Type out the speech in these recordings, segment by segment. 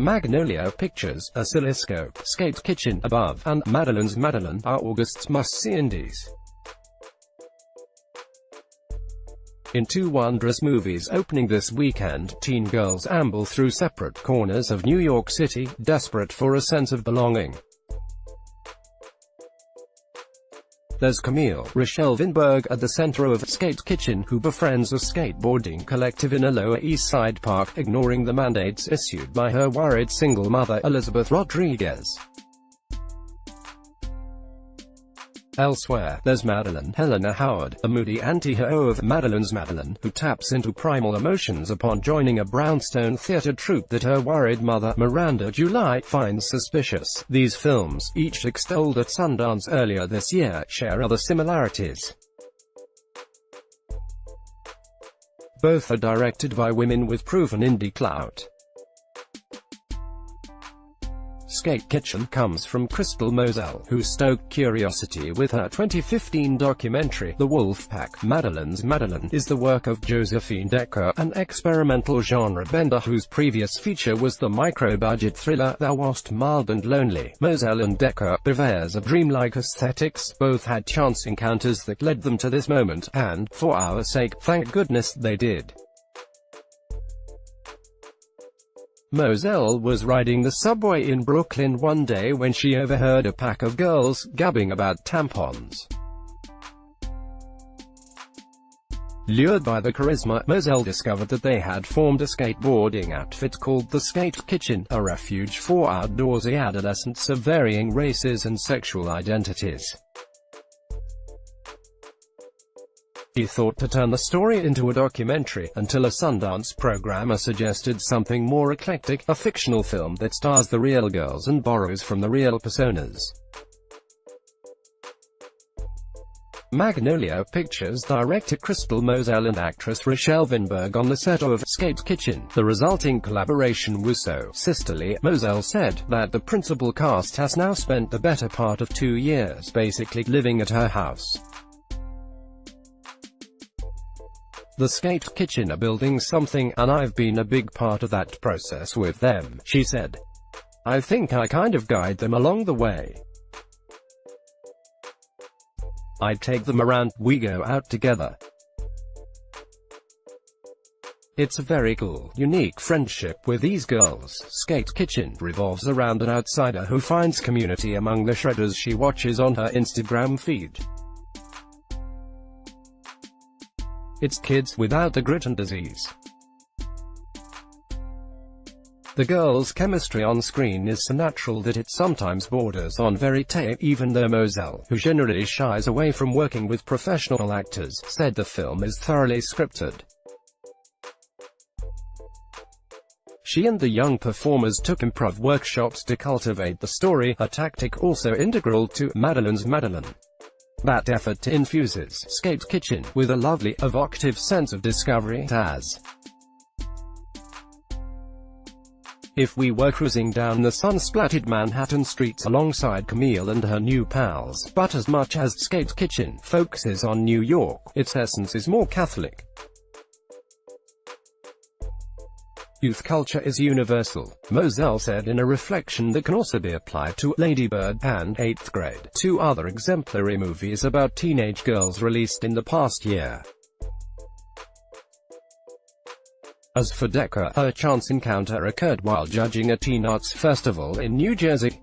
Magnolia Pictures, Oscilloscope, Skate Kitchen, Above, and Madeline's Madeline are August's must-see indies. In two wondrous movies opening this weekend, teen girls amble through separate corners of New York City, desperate for a sense of belonging. There's Camille, Rochelle Vinberg, at the center of Skate Kitchen, who befriends a skateboarding collective in a Lower East Side park, ignoring the mandates issued by her worried single mother, Elizabeth Rodriguez. Elsewhere, there's Madeline, Helena Howard, a moody anti-hero of Madeline's Madeline, who taps into primal emotions upon joining a brownstone theater troupe that her worried mother, Miranda July, finds suspicious. These films, each extolled at Sundance earlier this year, share other similarities. Both are directed by women with proven indie clout. Skate Kitchen comes from Crystal Moselle, who stoked curiosity with her 2015 documentary, The Wolfpack. Madeline's Madeline is the work of Josephine Decker, an experimental genre bender whose previous feature was the micro-budget thriller Thou Wast Mild and Lonely. Moselle and Decker, purveyors of dreamlike aesthetics, both had chance encounters that led them to this moment, and, for our sake, thank goodness they did. Moselle was riding the subway in Brooklyn one day when she overheard a pack of girls gabbing about tampons. Lured by the charisma, Moselle discovered that they had formed a skateboarding outfit called the Skate Kitchen, a refuge for outdoorsy adolescents of varying races and sexual identities. He thought to turn the story into a documentary, until a Sundance programmer suggested something more eclectic, a fictional film that stars the real girls and borrows from the real personas. Magnolia Pictures directed Crystal Moselle and actress Rochelle Vinberg on the set of Skate Kitchen. The resulting collaboration was so sisterly, Moselle said, that the principal cast has now spent the better part of 2 years basically living at her house. The Skate Kitchen are building something, and I've been a big part of that process with them, she said. I think I kind of guide them along the way. I take them around, we go out together. It's a very cool, unique friendship with these girls. Skate Kitchen revolves around an outsider who finds community among the shredders she watches on her Instagram feed. It's kids without the grit and disease. The girls' chemistry on screen is so natural that it sometimes borders on verite, even though Moselle, who generally shies away from working with professional actors, said the film is thoroughly scripted. She and the young performers took improv workshops to cultivate the story, a tactic also integral to Madeline's Madeline. That effort infuses Skate Kitchen with a lovely, evocative sense of discovery, as if we were cruising down the sun-splattered Manhattan streets alongside Camille and her new pals. But as much as Skate Kitchen focuses on New York, its essence is more Catholic. Youth culture is universal, Moselle said in a reflection that can also be applied to Lady Bird and 8th Grade, two other exemplary movies about teenage girls released in the past year. As for Decker, her chance encounter occurred while judging a teen arts festival in New Jersey.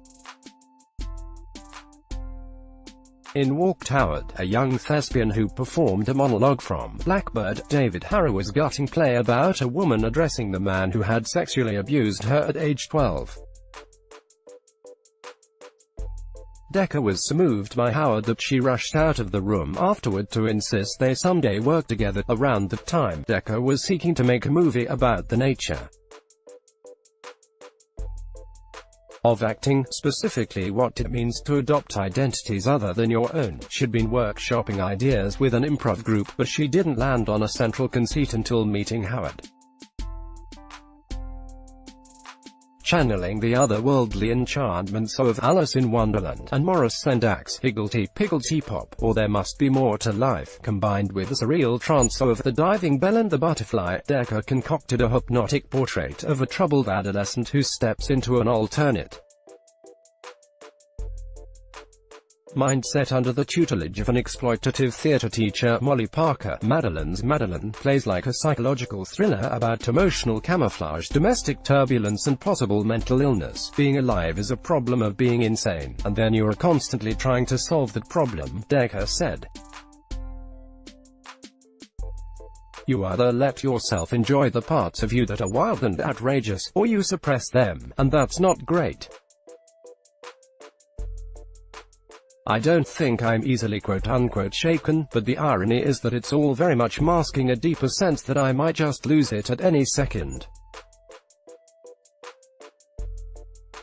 In walked Howard, a young thespian who performed a monologue from Blackbird. David Harrower's gutting play about a woman addressing the man who had sexually abused her at age 12. Decker was so moved by Howard that she rushed out of the room afterward to insist they someday work together. Around that time, Decker was seeking to make a movie about the nature of acting, specifically what it means to adopt identities other than your own. She'd been workshopping ideas with an improv group, but she didn't land on a central conceit until meeting Howard. channeling the otherworldly enchantments of Alice in Wonderland, and Morris Sendak's Higgledy-Piggledy Pop, or There Must Be More to Life, combined with the surreal trance of The Diving Bell and the Butterfly. Decker concocted a hypnotic portrait of a troubled adolescent who steps into an alternate mindset under the tutelage of an exploitative theater teacher, Molly Parker. Madeline's Madeline plays like a psychological thriller about emotional camouflage, domestic turbulence and possible mental illness. Being alive is a problem of being insane, and then you are constantly trying to solve that problem, Decker said. You either let yourself enjoy the parts of you that are wild and outrageous, or you suppress them, and that's not great. I don't think I'm easily quote-unquote shaken, but the irony is that it's all very much masking a deeper sense that I might just lose it at any second.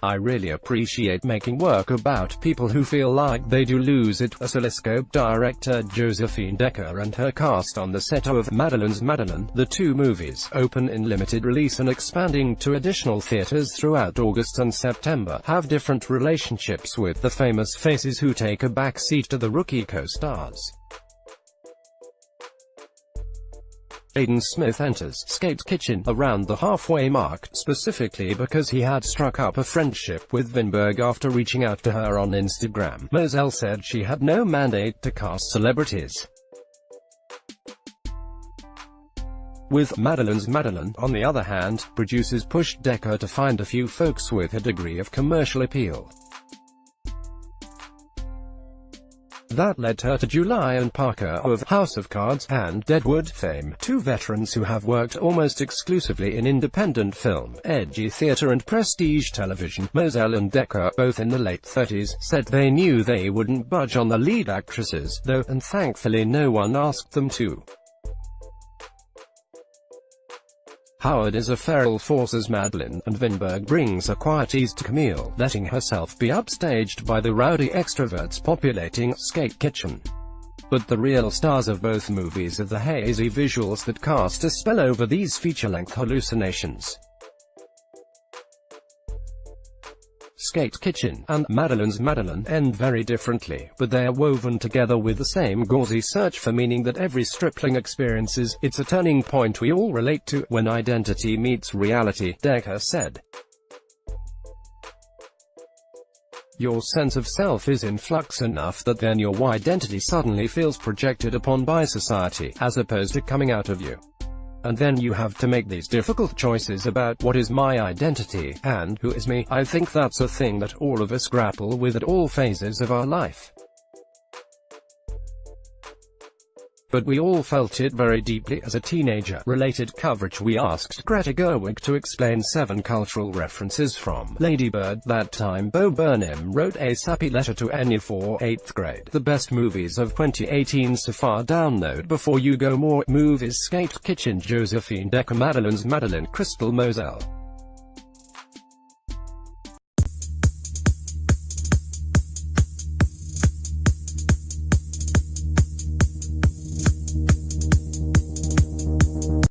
I really appreciate making work about people who feel like they do lose it. Oscilloscope director Josephine Decker and her cast on the set of Madeline's Madeline, the two movies, open in limited release and expanding to additional theaters throughout August and September, have different relationships with the famous faces who take a backseat to the rookie co-stars. Jaden Smith enters Skate's Kitchen around the halfway mark, specifically because he had struck up a friendship with Vinberg after reaching out to her on Instagram. Moselle said she had no mandate to cast celebrities. With Madeline's Madeline, on the other hand, producers pushed Decker to find a few folks with a degree of commercial appeal. That led her to Julia and Parker of House of Cards and Deadwood fame, two veterans who have worked almost exclusively in independent film, edgy theater and prestige television. Moselle and Decker, both in the late 30s, said they knew they wouldn't budge on the lead actresses, though, and thankfully no one asked them to. Howard is a feral force as Madeline, and Vinberg brings a quiet ease to Camille, letting herself be upstaged by the rowdy extroverts populating Skate Kitchen. But the real stars of both movies are the hazy visuals that cast a spell over these feature-length hallucinations. Skate Kitchen and Madeline's Madeline end very differently, but they are woven together with the same gauzy search for meaning that every stripling experiences. It's a turning point we all relate to, when identity meets reality, Decker said. Your sense of self is in flux enough that then your identity suddenly feels projected upon by society, as opposed to coming out of you. And then you have to make these difficult choices about what is my identity, and who is me. I think that's a thing that all of us grapple with at all phases of our life. But we all felt it very deeply as a teenager. Related coverage. We asked Greta Gerwig to explain 7 cultural references from Lady Bird. That time Bo Burnham wrote a sappy letter to Enya for 8th grade. The best movies of 2018 so far. Download before you go. More movies. Skate Kitchen, Josephine Decker, Madeline's Madeline, Crystal Moselle.